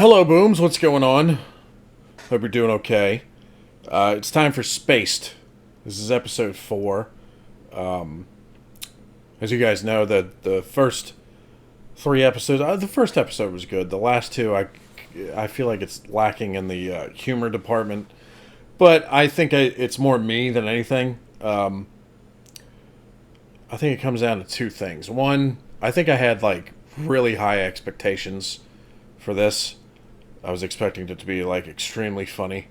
Hello, Booms. What's going on? Hope you're doing okay. It's time for Spaced. This is episode 4. As you guys know, the first 3 episodes... the first episode was good. The last 2, I feel like it's lacking in the humor department. But I think it's more me than anything. I think it comes down to 2 things. One, I think I had, really high expectations for this. I was expecting it to be, extremely funny.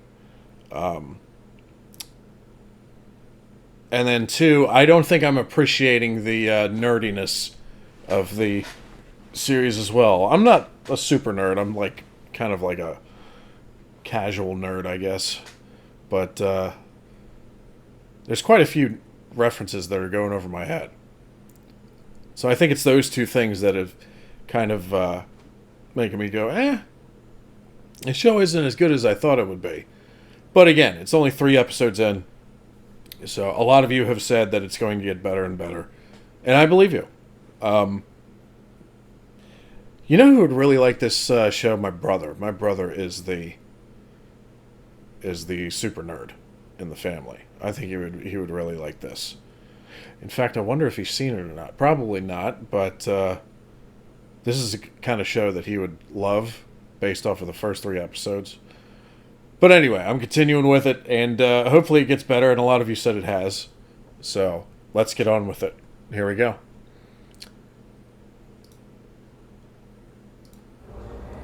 And then 2, I don't think I'm appreciating the nerdiness of the series as well. I'm not a super nerd. I'm, kind of like a casual nerd, I guess. But there's quite a few references that are going over my head. So I think it's those 2 things that have kind of making me go, the show isn't as good as I thought it would be. But again, it's only 3 episodes in. So a lot of you have said that it's going to get better and better. And I believe you. You know who would really like this show? My brother. My brother is the super nerd in the family. I think he would really like this. In fact, I wonder if he's seen it or not. Probably not, but this is the kind of show that he would love based off of the first 3 episodes. But anyway, I'm continuing with it, and hopefully it gets better, and a lot of you said it has. So, let's get on with it. Here we go.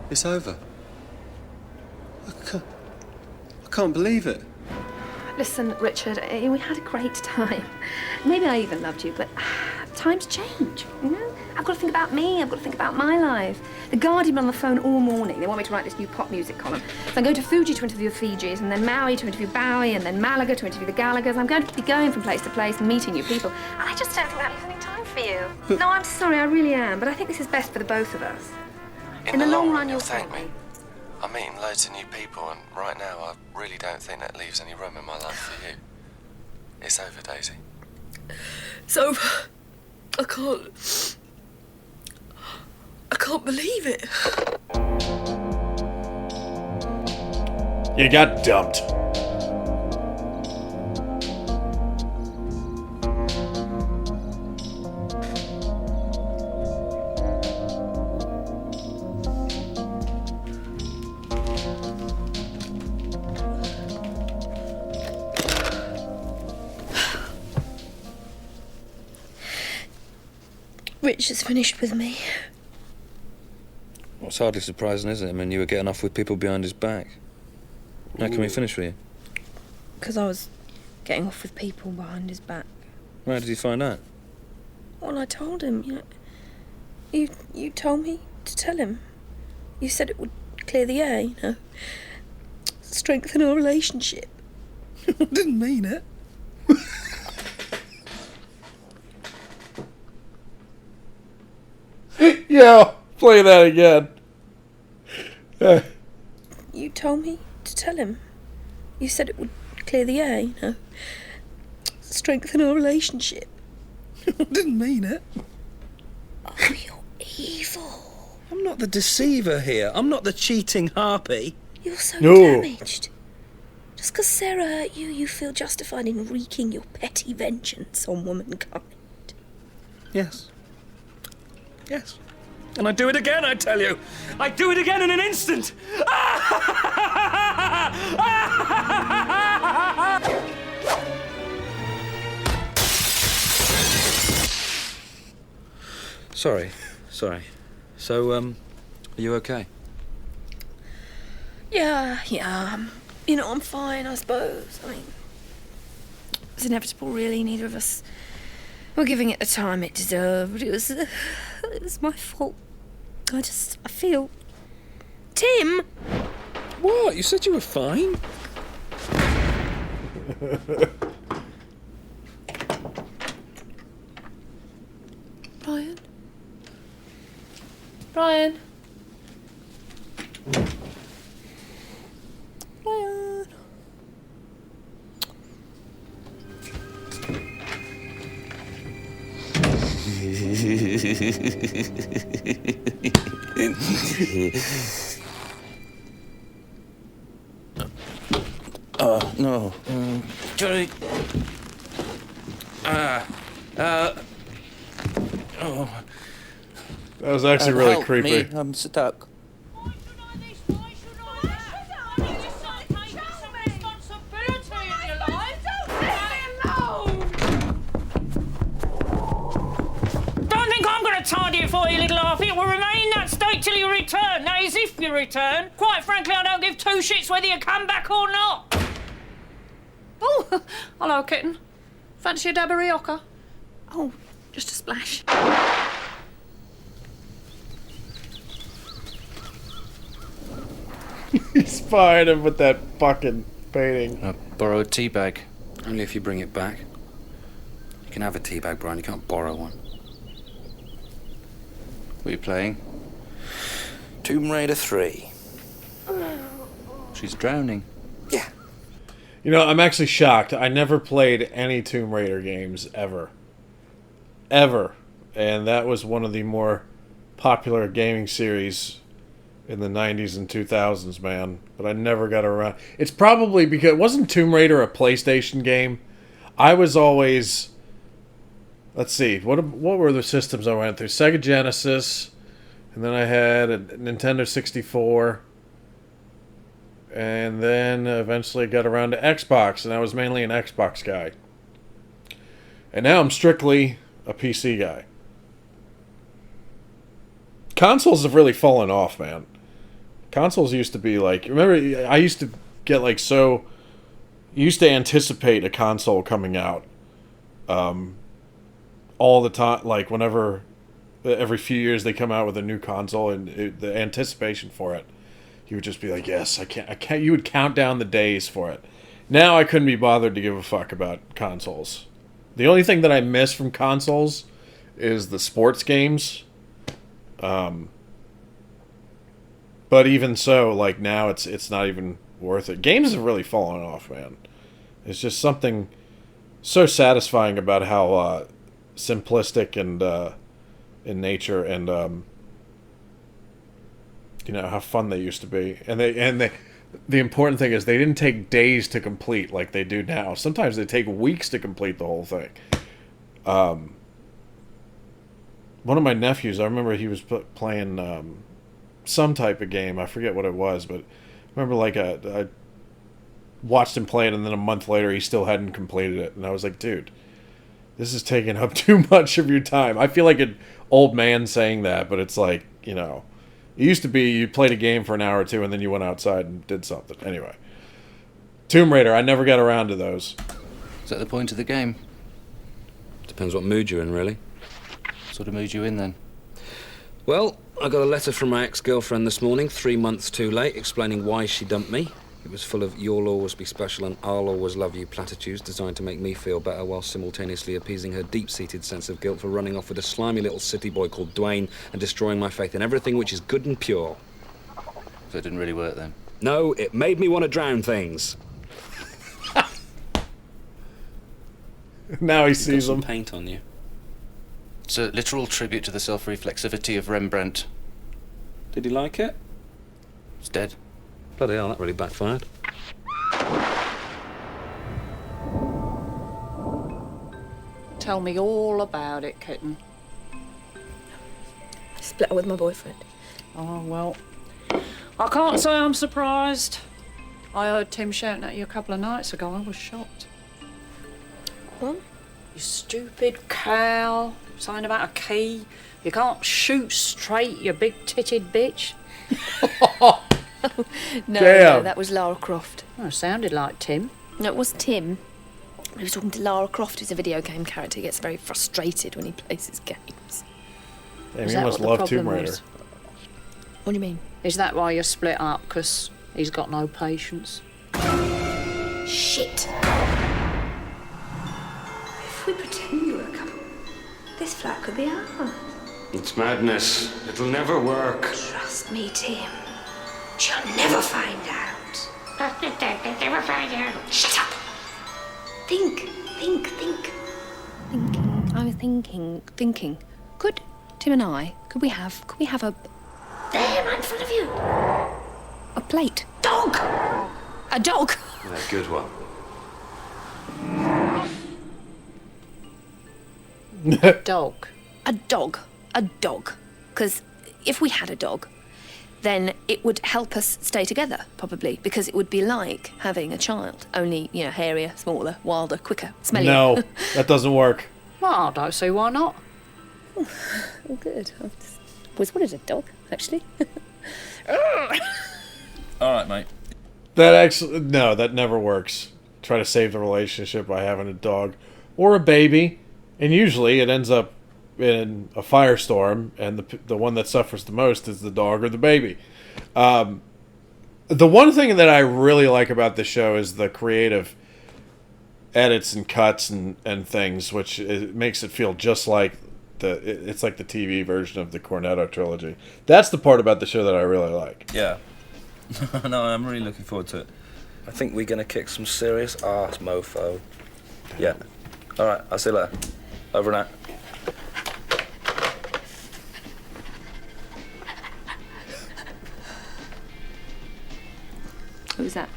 It's over. I can't believe it. Listen, Richard, we had a great time. Maybe I even loved you, but times change, you know? I've got to think about me. I've got to think about my life. The Guardian been on the phone all morning. They want me to write this new pop music column. So I'm going to Fuji to interview the Fijis, and then Maui to interview Bowie, and then Malaga to interview the Gallaghers. I'm going to be going from place to place and meeting new people. And I just don't think that leaves any time for you. No, I'm sorry, I really am. But I think this is best for the both of us. In the long run, you'll thank me. I'm meeting loads of new people, and right now I really don't think that leaves any room in my life for you. It's over, Daisy. It's over. I can't believe it. You got dumped. Rich has finished with me. Well, it's hardly surprising, is it? I mean, you were getting off with people behind his back. How can we finish with you? Because I was getting off with people behind his back. How did he find out? Well, I told him, You told me to tell him. You said it would clear the air, strengthen our relationship. I didn't mean it. Yeah, play that again. You told me to tell him. You said it would clear the air, strengthen our relationship. I didn't mean it. Oh, you're evil. I'm not the deceiver here. I'm not the cheating harpy. You're so No. damaged. Just because Sarah hurt you, you feel justified in wreaking your petty vengeance on womankind. Yes. Yes. And I'd do it again, I tell you. I'd do it again in an instant. Sorry. So, are you okay? Yeah. I'm fine, I suppose. I mean, it's inevitable, really. Neither of us were giving it the time it deserved. It was my fault. I feel... Tim! What? You said you were fine. Brian? Brian? No. Johnny. Oh. That was actually really Help creepy. Me. I'm stuck. Tidy it for you, little Harpy. It will remain in that state till you return. That is, if you return. Quite frankly, I don't give two shits whether you come back or not. Oh, hello, kitten. Fancy a dab of Rioja? Oh, just a splash. He's fired him with that fucking painting. I'll borrow a tea bag. Only if you bring it back. You can have a tea bag, Brian. You can't borrow one. What are you playing? Tomb Raider 3. She's drowning. Yeah. You know, I'm actually shocked. I never played any Tomb Raider games ever. Ever. And that was one of the more popular gaming series in the 90s and 2000s, man. But I never got around. It's probably because... Wasn't Tomb Raider a PlayStation game? I was always... Let's see. What were the systems I went through? Sega Genesis. And then I had a Nintendo 64. And then eventually got around to Xbox. And I was mainly an Xbox guy. And now I'm strictly a PC guy. Consoles have really fallen off, man. Consoles used to be like... Remember, I used to get like so... Used to anticipate a console coming out. All the time, like whenever, every few years they come out with a new console, and the anticipation for it, you would just be like, yes, I can't. You would count down the days for it. Now I couldn't be bothered to give a fuck about consoles. The only thing that I miss from consoles is the sports games. But even so, like now it's not even worth it. Games have really fallen off, man. It's just something so satisfying about how simplistic and in nature, and you know how fun they used to be, and the important thing is they didn't take days to complete like they do now. Sometimes they take weeks to complete the whole thing. One of my nephews, I remember he was playing some type of game. I forget what it was, but I remember like I watched him play it, and then a month later he still hadn't completed it, and I was like, dude, this is taking up too much of your time. I feel like an old man saying that, but it's like, you know, it used to be you played a game for an hour or two and then you went outside and did something. Anyway, Tomb Raider, I never got around to those. Is that the point of the game? Depends what mood you're in, really. What sort of mood you in, then? Well, I got a letter from my ex-girlfriend this morning, 3 months too late, explaining why she dumped me. It was full of "you'll always be special" and "I'll always love you" platitudes designed to make me feel better while simultaneously appeasing her deep-seated sense of guilt for running off with a slimy little city boy called Dwayne and destroying my faith in everything which is good and pure. So it didn't really work, then? No, it made me want to drown things. Now he sees some them. paint on you. It's a literal tribute to the self-reflexivity of Rembrandt. Did he like it? It's dead. Bloody hell, that really backfired. Tell me all about it, kitten. I split up with my boyfriend. Oh, well, I can't say I'm surprised. I heard Tim shouting at you a couple of nights ago. I was shocked. What? You stupid cow. Something about a key. You can't shoot straight, you big-titted bitch. No, Damn. that was Lara Croft. Oh, it sounded like Tim. No, it was Tim. He was talking to Lara Croft, who's a video game character. He gets very frustrated when he plays his games. Damn, Is you that must what the love problem Tomb Raider. was? What do you mean? Is that why you're split up? Because he's got no patience? Shit. If we pretend we're a couple, this flat could be ours. It's madness. It'll never work. Trust me, Tim. She'll never find out. Never find out. Shut up. Think. Thinking. I was thinking. Could Tim and I, could we have a There, right in front of you. plate? Dog. A dog? A good one. Dog. A dog. A dog. Because if we had a dog, then it would help us stay together, probably, because it would be like having a child, only, you know, hairier, smaller, wilder, quicker, smellier. No, that doesn't work. Well, I don't see why not. Oh, good. I've just always wanted a dog, actually. All right, mate. That never works. Try to save the relationship by having a dog or a baby, and usually it ends up in a firestorm, and the one that suffers the most is the dog or the baby. The one thing that I really like about this show is the creative edits and cuts and things, which makes it feel just like it's like the TV version of the Cornetto trilogy. That's the part about the show that I really like. Yeah. No, I'm really looking forward to it. I think we're going to kick some serious arse, mofo. Yeah. All right, I'll see you later. Over and out. Who was that?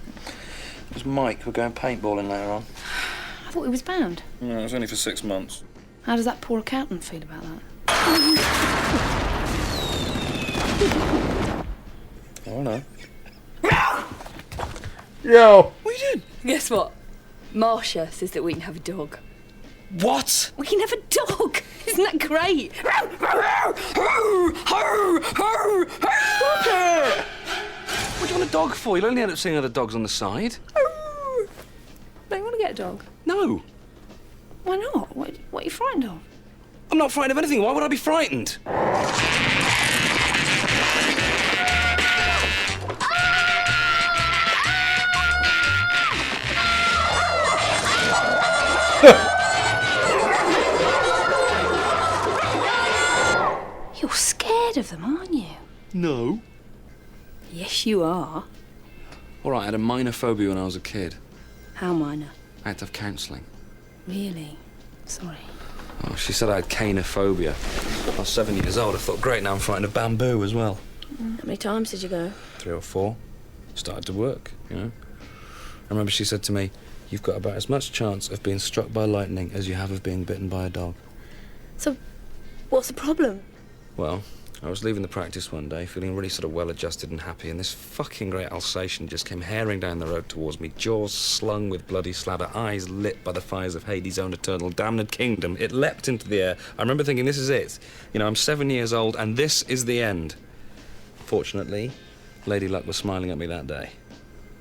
It was Mike. We're going paintballing later on. I thought he was bound. Yeah, it was only for 6 months. How does that poor accountant feel about that? I don't know. Yo! What are you doing? Guess what? Marcia says that we can have a dog. What? We can have a dog! Isn't that great? Stop it! What do you want a dog for? You'll only end up seeing other dogs on the side. Don't you want to get a dog? No. Why not? What are you frightened of? I'm not frightened of anything. Why would I be frightened? You're scared of them, aren't you? No. Yes, you are. All right, I had a minor phobia when I was a kid. How minor? I had to have counselling. Really? Sorry. Oh, she said I had canophobia. I was 7 years old. I thought, great, now I'm frightened of bamboo as well. How many times did you go? 3 or 4. Started to work, you know. I remember she said to me, you've got about as much chance of being struck by lightning as you have of being bitten by a dog. So, what's the problem? Well, I was leaving the practice one day, feeling really sort of well-adjusted and happy, and this fucking great Alsatian just came herring down the road towards me, jaws slung with bloody slather, eyes lit by the fires of Hades' own eternal damned kingdom. It leapt into the air. I remember thinking, this is it. You know, I'm 7 years old, and this is the end. Fortunately, Lady Luck was smiling at me that day.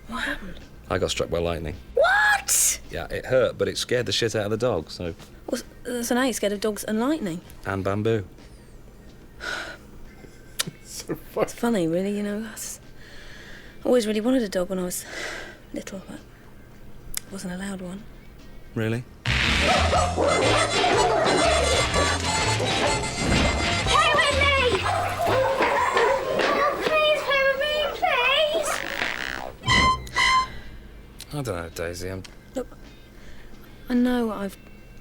What happened? I got struck by lightning. What? Yeah, it hurt, but it scared the shit out of the dog, so... Well, so now you're scared of dogs and lightning? And bamboo. It's funny, really, you know. I always really wanted a dog when I was little, but wasn't allowed one. Really? Hey, Whitney! Oh, please, play with me, please! I don't know, Daisy, Look, I know I've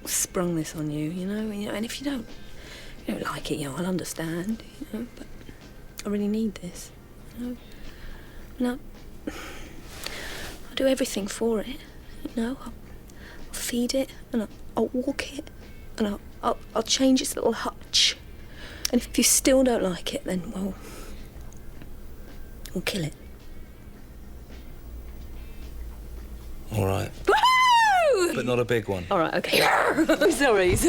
sprung this on you, you know, and if you don't like it, you know, I'll understand, you know, but I really need this, you know. No, I'll do everything for it, you know. I'll feed it, and I'll walk it, and I'll change its little hutch. And if you still don't like it, then, well, we'll kill it. all right. Woo! But not a big one. All right, okay. sorry. That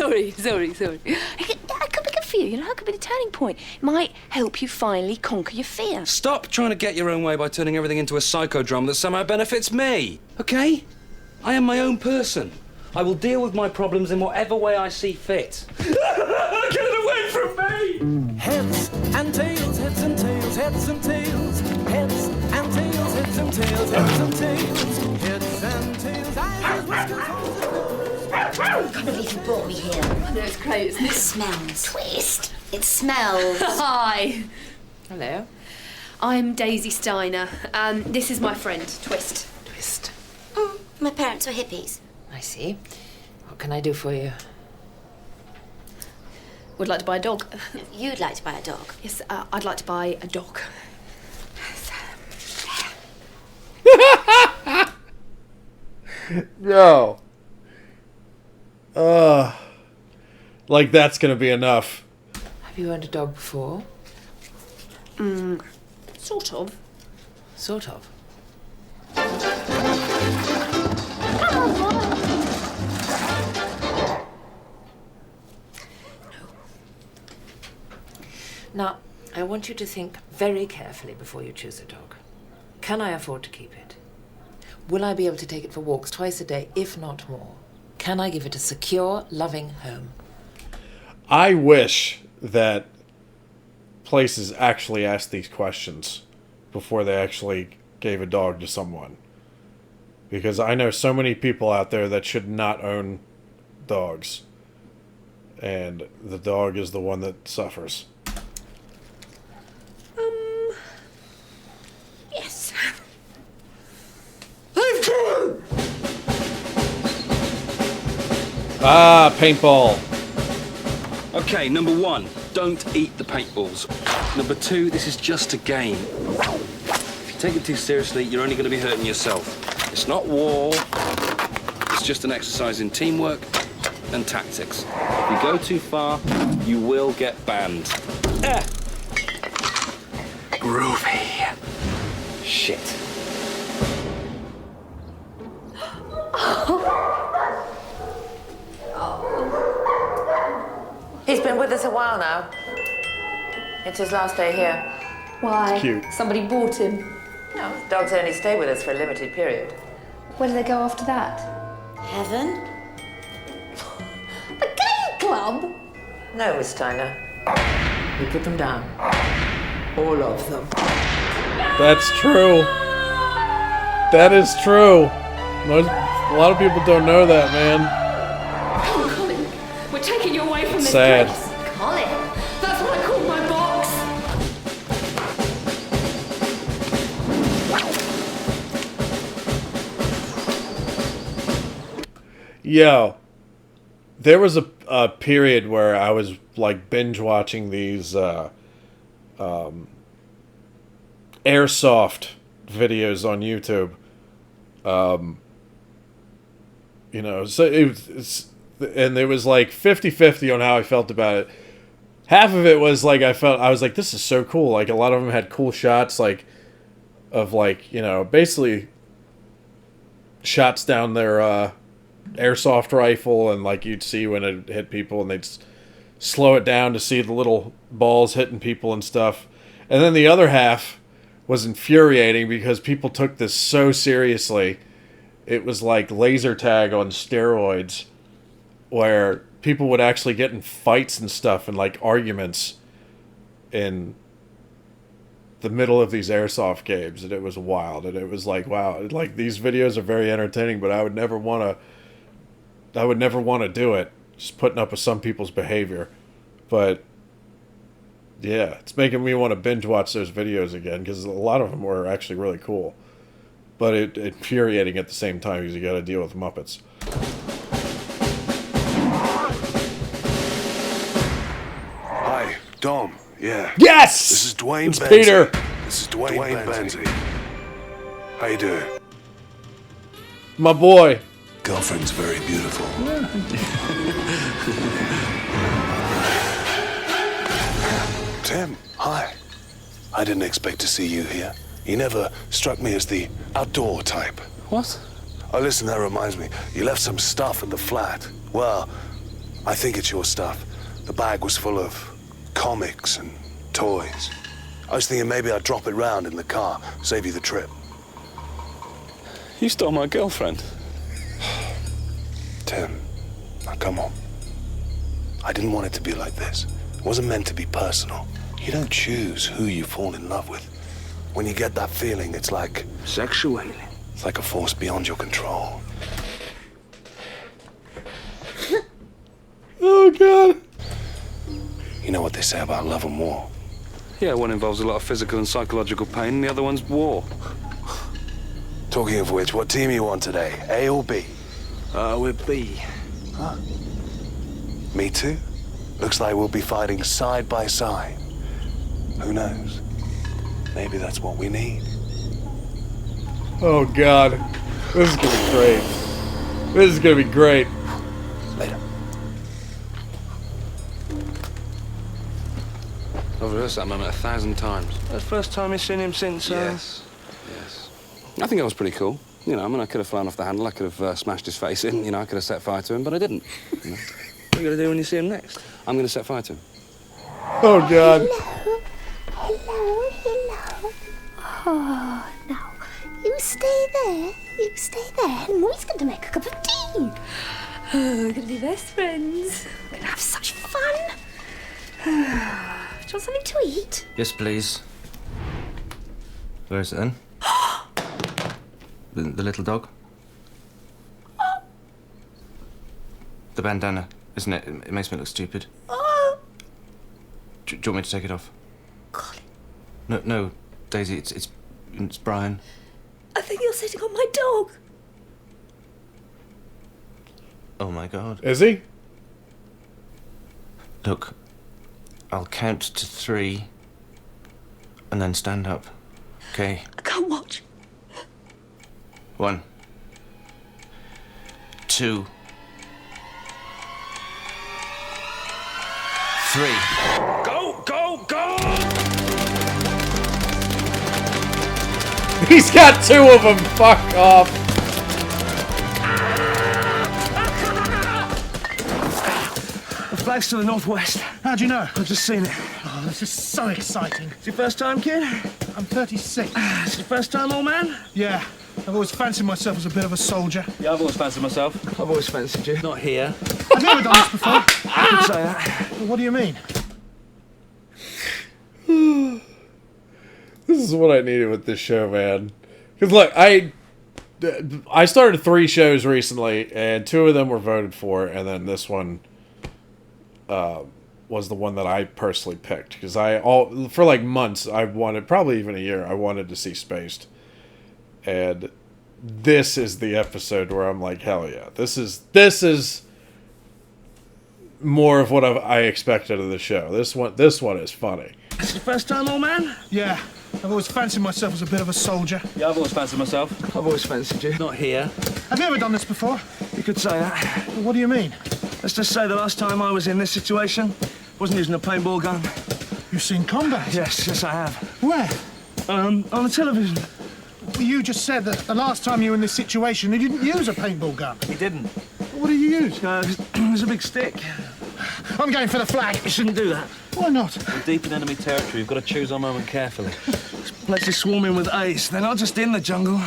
could be good for you, you know, that could be the turning point. It might help you finally conquer your fear. Stop trying to get your own way by turning everything into a psychodrama that somehow benefits me, okay? I am my own person. I will deal with my problems in whatever way I see fit. Get it away from me! Heads and tails, heads and tails, heads and tails, heads and tails, heads and tails, heads and tails, heads and tails, eyes, whiskers, I can't believe you brought me here. I know, it's great, isn't it? It smells. Twist. It smells. Hi. Hello. I'm Daisy Steiner, and this is my friend, Twist. Twist. Oh, my parents were hippies. I see. What can I do for you? Would like to buy a dog. You'd like to buy a dog? Yes, I'd like to buy a dog. Yo. Like, that's going to be enough. Have you owned a dog before? Sort of. Sort of. Now, I want you to think very carefully before you choose a dog. Can I afford to keep it? Will I be able to take it for walks twice a day, if not more? Can I give it a secure, loving home? I wish that places actually asked these questions before they actually gave a dog to someone. Because I know so many people out there that should not own dogs. And the dog is the one that suffers. Yes. Paintball. Okay, number 1, don't eat the paintballs. Number 2, this is just a game. If you take it too seriously, you're only going to be hurting yourself. It's not war. It's just an exercise in teamwork and tactics. If you go too far, you will get banned. Groovy. Shit. He's been with us a while now. It's his last day here. Why? Cute. Somebody bought him. No, dogs only stay with us for a limited period. Where do they go after that? Heaven? The gay club? No, Miss Steiner. We put them down. All of them. That's true. That is true. A lot of people don't know that, man. Come on, Colin. We're taking you away from this Sad. place. Colin? That's what I call my box. Yo, there was a period where I was like binge watching these airsoft videos on YouTube. You know, so and it was like 50-50 on how I felt about it. Half of it was like I was like, this is so cool. Like a lot of them had cool shots, like of like, you know, basically shots down their airsoft rifle, and like you'd see when it hit people, and they'd slow it down to see the little balls hitting people and stuff. And then the other half was infuriating because people took this so seriously. It was like laser tag on steroids, where people would actually get in fights and stuff and like arguments in the middle of these airsoft games, and it was wild. And it was like, wow, like these videos are very entertaining, but I would never want to do it, just putting up with some people's behavior. But yeah, it's making me want to binge watch those videos again, because a lot of them were actually really cool. But it infuriating at the same time, because you got to deal with Muppets. Hi, Dom. Yeah. Yes! This is Dwayne It's Benzie. Peter. This is Dwayne Benzie. How you doing? My boy. Girlfriend's very beautiful. Tim, hi. I didn't expect to see you here. You never struck me as the outdoor type. What? Oh, listen, that reminds me. You left some stuff at the flat. Well, I think it's your stuff. The bag was full of comics and toys. I was thinking maybe I'd drop it round in the car, save you the trip. You stole my girlfriend. Tim, now come on. I didn't want it to be like this. It wasn't meant to be personal. You don't choose who you fall in love with. When you get that feeling, it's like... Sexual. It's like a force beyond your control. Oh, God. You know what they say about love and war? Yeah, one involves a lot of physical and psychological pain, and the other one's war. Talking of which, what team are you on today? A or B? We're B. Huh. Me too. Looks like we'll be fighting side by side. Who knows? Maybe that's what we need. Oh, God. This is going to be great. This is going to be great. Later. I've rehearsed that moment 1,000 times. The first time you've seen him since, Yes. I think I was pretty cool. You know, I mean, I could have flown off the handle, I could have smashed his face in, you know, I could have set fire to him, but I didn't. You know. What are you going to do when you see him next? I'm going to set fire to him. Oh, God. Hello. Oh, now, you stay there. You stay there. And Mommy's going to make a cup of tea. Oh, we're going to be best friends. We're going to have such fun. Do you want something to eat? Yes, please. Where is it then? The little dog? The bandana, isn't it? It makes me look stupid. Do you want me to take it off? Colin. No, Daisy, it's Brian. I think you're sitting on my dog. Oh my God. Is he? Look, I'll count to 3 and then stand up. Okay? I can't watch. 1, 2, 3. Go, go, go! He's got 2 of them. Fuck off. The flag's to the northwest. How do you know? I've just seen it. Oh, this is so exciting. It's your first time, kid? I'm 36. It's your first time, old man? Yeah. I've always fancied myself as a bit of a soldier. Yeah, I've always fancied myself. I've always fancied you. Not here. I've never done this before. I could say that. Well, what do you mean? This is what I needed with this show, man. Because look, I started 3 shows recently, and 2 of them were voted for, and then this one was the one that I personally picked. Because for like months, I wanted, probably even a year, I wanted to see Spaced. And this is the episode where I'm like, hell yeah, this is more of what I expected of the show. This one is funny. It's your first time, old man? Yeah. I've always fancied myself as a bit of a soldier. Yeah, I've always fancied myself. I've always fancied you. Not here. Have you ever done this before? You could say that. Well, what do you mean? Let's just say the last time I was in this situation, wasn't using a paintball gun. You've seen combat? Yes, I have. Where? On the television. Well, you just said that the last time you were in this situation, you didn't use a paintball gun. He didn't. What did you use? It was a big stick. I'm going for the flag. You shouldn't do that. Why not? We're deep in enemy territory. We've got to choose our moment carefully. This place is swarming with ace. They're not just in the jungle.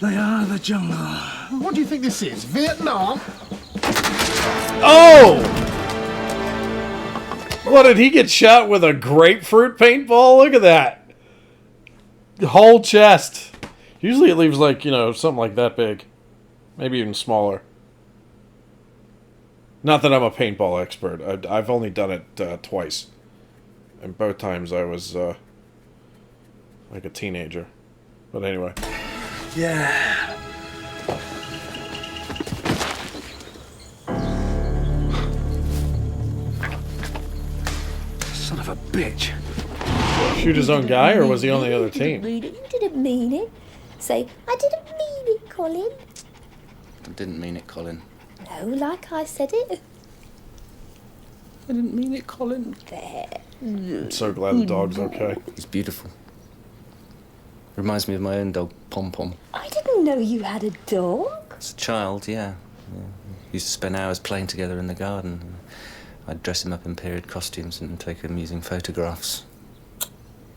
They are the jungle. What do you think this is? Vietnam? Oh! What, did he get shot with a grapefruit paintball? Look at that. Whole chest. Usually it leaves like, something like that big. Maybe even smaller. Not that I'm a paintball expert. I've only done it twice. And both times I was like a teenager. But anyway. Yeah. Son of a bitch. Shoot his own guy, or was he on the other team? You didn't mean it. Say, I didn't mean it, Colin. I didn't mean it, Colin. No, like I said it. I didn't mean it, Colin. There. I'm so glad the dog's okay. He's beautiful. Reminds me of my own dog, Pom Pom. I didn't know you had a dog. As a child, yeah. Used to spend hours playing together in the garden. I'd dress him up in period costumes and take amusing photographs.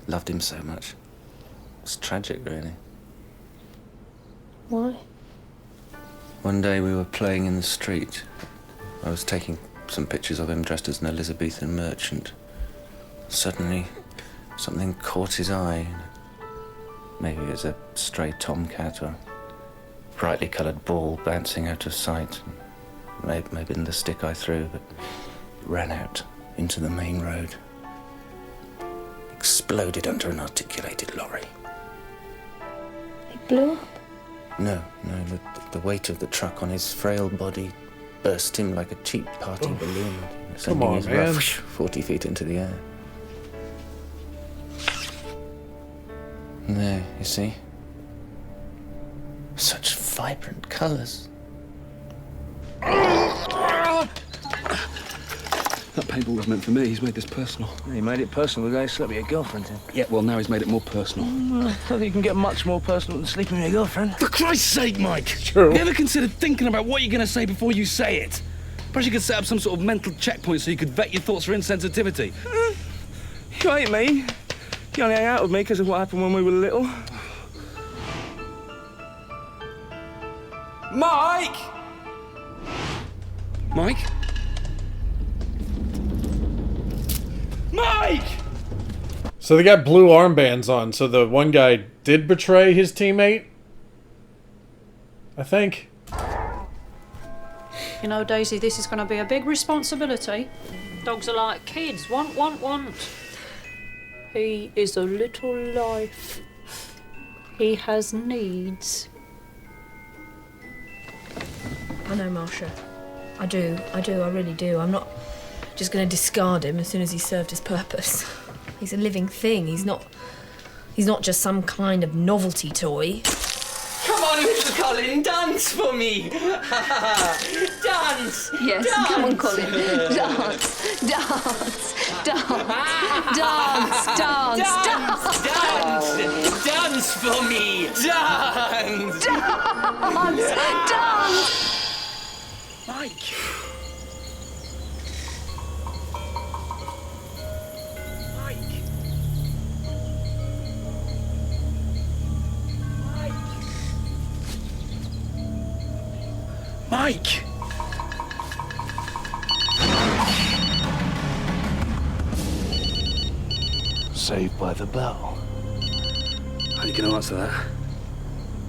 Loved him so much. It's tragic, really. Why? One day we were playing in the street. I was taking some pictures of him dressed as an Elizabethan merchant. Suddenly, something caught his eye. Maybe it was a stray tomcat or a brightly coloured ball bouncing out of sight. Maybe the stick I threw, but it ran out into the main road. Exploded under an articulated lorry. It blew up? No, the weight of the truck on his frail body burst him like a cheap party balloon, sending his man. 40 feet into the air. And there, you see? Such vibrant colours. That paintball was meant for me. He's made this personal. He made it personal the day he slept with your girlfriend in. Yeah, well, now he's made it more personal. I don't think you can get much more personal than sleeping with your girlfriend. For Christ's sake, Mike! True. Have you ever considered thinking about what you're going to say before you say it? Perhaps you could set up some sort of mental checkpoint so you could vet your thoughts for insensitivity. You ain't me. You only hang out with me because of what happened when we were little. Mike! Mike? Mike! So they got blue armbands on, so the one guy did betray his teammate? I think. You know, Daisy, this is going to be a big responsibility. Dogs are like kids. Want. He is a little life. He has needs. I know, Marcia. I do, I really do. I'm not just going to discard him as soon as he's served his purpose. He's a living thing. He's not just some kind of novelty toy. Come on, little Colin, dance for me! Dance! Yes, dance. come on, Colin. Dance, Dance for me! Dance! Dance! Mike! Mike! Saved by the bell. How are you going to answer that?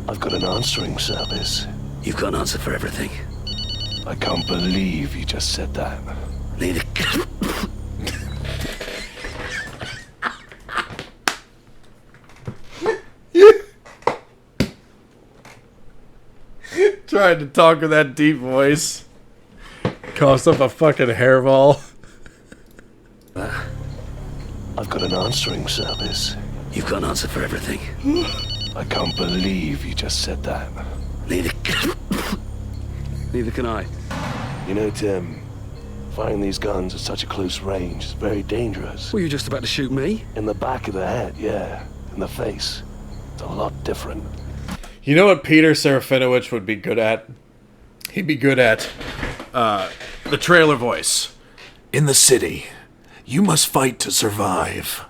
I've got an answering service. You've got an answer for everything. I can't believe you just said that. Neither. Trying to talk with that deep voice. Cost up a fucking hairball. I've got an answering service. You've got an answer for everything. I can't believe you just said that. Neither. Neither can I. You know, Tim, firing these guns at such a close range is very dangerous. Were you just about to shoot me? In the back of the head, yeah. In the face. It's a lot different. You know what Peter Serafinowicz would be good at? He'd be good at the trailer voice. In the city, you must fight to survive.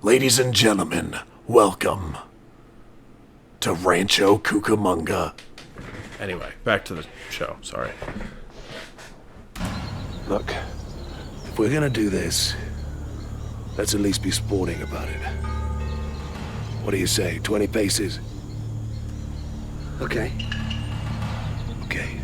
Ladies and gentlemen, welcome to Rancho Cucamonga. Anyway, back to the show. Sorry. Look, if we're gonna do this, let's at least be sporting about it. What do you say, 20 paces? Okay. Okay.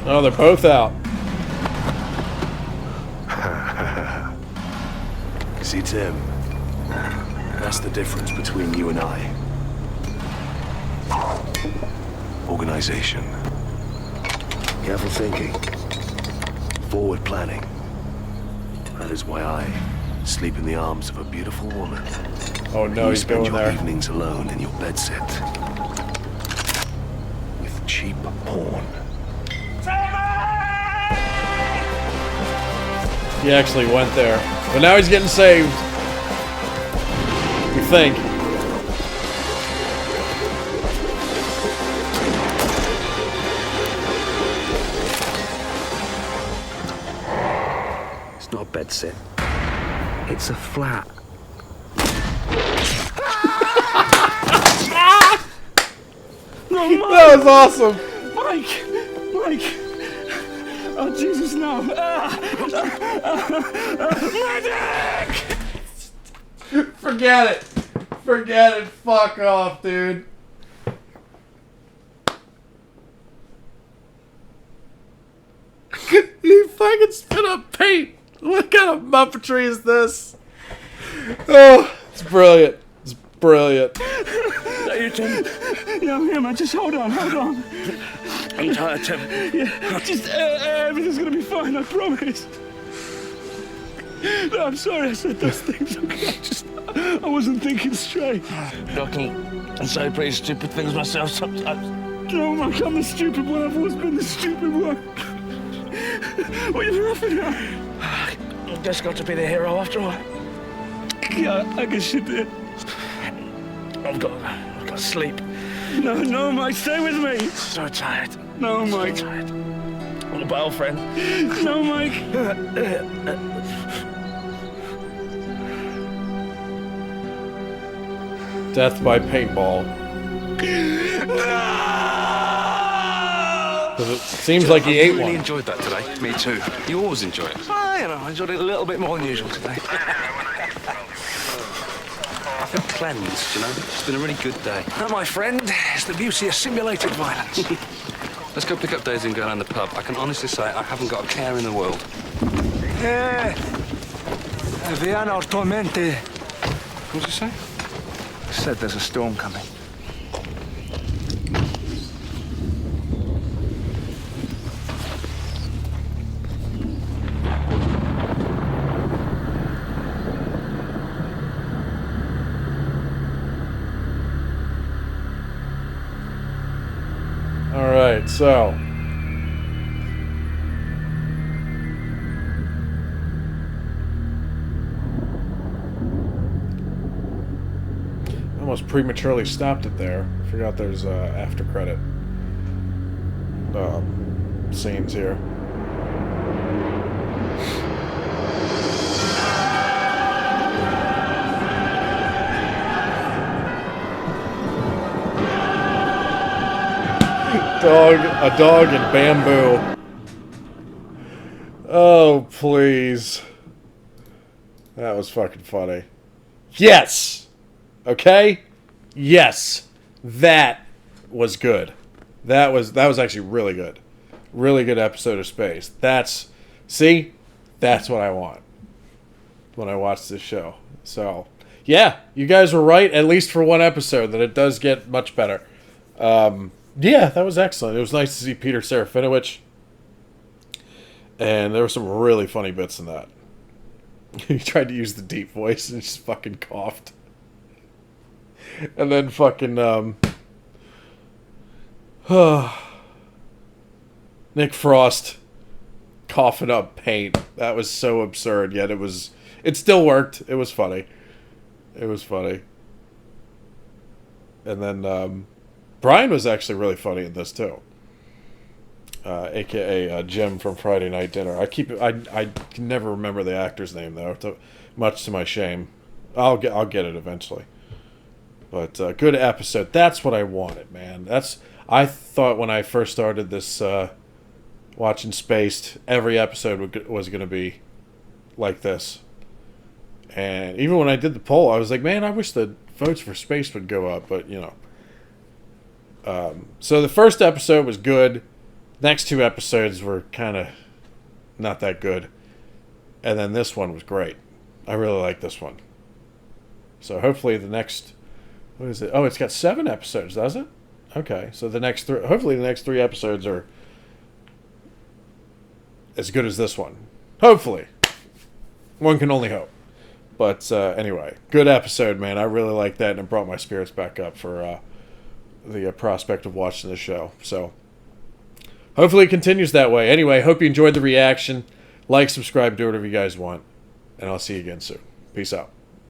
Oh, they're both out. See, Tim, that's the difference between you and I. Organization. Careful thinking. Forward planning. That is why I sleep in the arms of a beautiful woman. Oh no, he's spend going your there. evenings alone in your bedsit. With cheap porn. He actually went there. But now he's getting saved. We think. It's not a bedsit. It's a flat. No, Mike! That was awesome! Mike! Oh, Jesus, no! Medic! Forget it! Forget it! Fuck off, dude! He fucking spit up paint! What kind of muppetry is this? Oh, it's brilliant. It's brilliant. No, you didn't. No, here, man, just hold on. I'm tired, Tim. Yeah, just everything's gonna be fine, I promise. No, I'm sorry I said those things. Okay? I wasn't thinking straight. Rocky, I'm so pretty stupid things myself sometimes. No, Mike, I'm the stupid one. I've always been the stupid one. What are you laughing at? I've just got to be the hero after all. Yeah, I guess you did. I've got to sleep. No, Mike, stay with me. So tired. No, Mike. So tired. What about old friend? No, Mike. Death by paintball. Because it seems like he ate I really one. enjoyed that today. Me too. You always enjoy it. I enjoyed it a little bit more than usual today. I feel cleansed, you know? It's been a really good day. That, my friend, is the beauty of simulated violence. Let's go pick up Daisy and go down the pub. I can honestly say I haven't got a care in the world. Viano Tormente. What did you say? Said there's a storm coming. All right, so almost prematurely stopped it there. Forgot there's after credit scenes here. A dog in bamboo. Oh, please. That was fucking funny. Yes! Okay? Yes. That was good. That was actually really good. Really good episode of Space. See? That's what I want when I watch this show. So, yeah, you guys were right, at least for one episode, that it does get much better. Yeah, that was excellent. It was nice to see Peter Serafinowicz. And there were some really funny bits in that. He tried to use the deep voice and just fucking coughed. And then fucking, Nick Frost coughing up paint. That was so absurd, yet it still worked. It was funny. It was funny. And then, Brian was actually really funny in this too. AKA Jim from Friday Night Dinner. I can never remember the actor's name though, much to my shame. I'll get it eventually. But good episode. That's what I wanted, man. I thought when I first started this watching Spaced, every episode was going to be like this. And even when I did the poll, I was like, man, I wish the votes for Spaced would go up, but you know. So the first episode was good. Next two episodes were kind of not that good. And then this one was great. I really like this one. So hopefully the next... What is it? Oh, it's got 7 episodes, does it? Okay, so hopefully the next 3 episodes are as good as this one. Hopefully. One can only hope. But anyway, good episode, man. I really like that, and it brought my spirits back up for... the prospect of watching the show. So hopefully it continues that way. Anyway, hope you enjoyed the reaction. Like, subscribe, do whatever you guys want. And I'll see you again soon. Peace out.